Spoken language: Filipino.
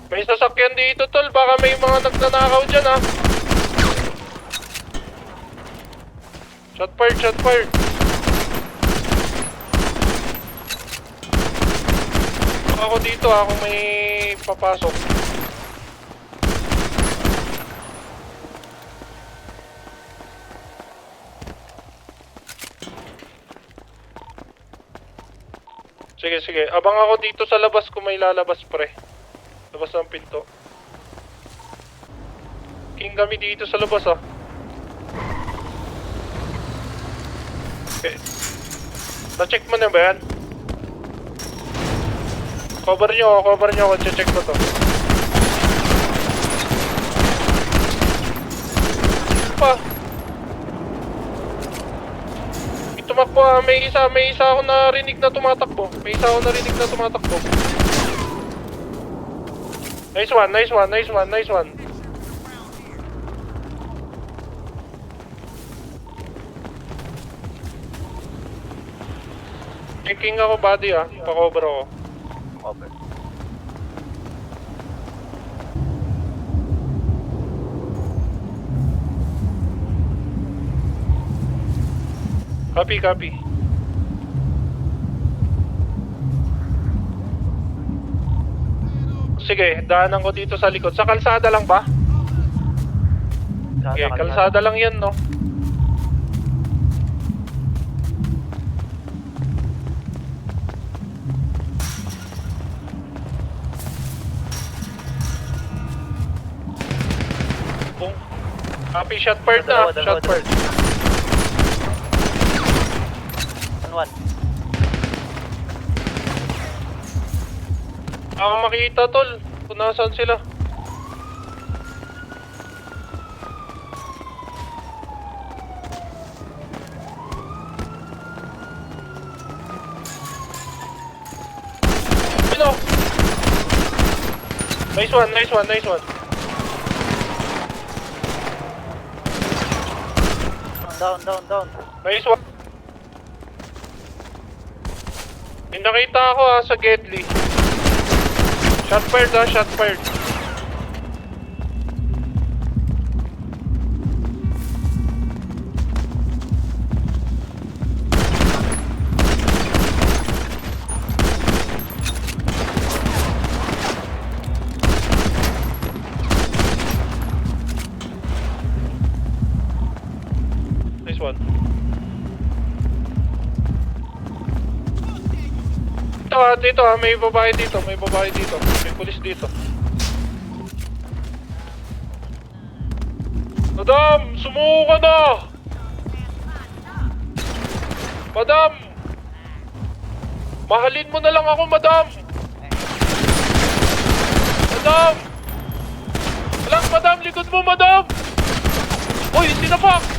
May sasakyan dito, tol. Baka may mga nagnanakaw dyan, ha. Shot fired, shot fired. Ako dito, ako may papasok. Sige, sige. Abang ako dito sa labas kung may lalabas, pre. Labas ng pinto. King kami dito sa labas, ah. Okay. Na-check mo na ba yan? Cover nyo ako. Check ko to. Pa. Tumakbo, may isa ako narinig na tumatakbo. Nice one. Checking ako body, ah. Pa-cover ako. Over. Copy. Sige, daanan ko dito sa likod. Sa kalsada lang ba? Okay, kalsada lang yan, no? Copy, shot fired na. Shot fired. 1-1. Ako makita, tol. Kung nasaan sila. Ano? Nice one. Down. Nice one. May nakita ako, sa Gedli. Shot fired. Nice one. Dito, may babae dito. May pulis dito. Madam, sumuko ka na! Madam! Mahalin mo na lang ako, madam! Madam! Walang, madam, likod mo, madam! Uy, sinapak!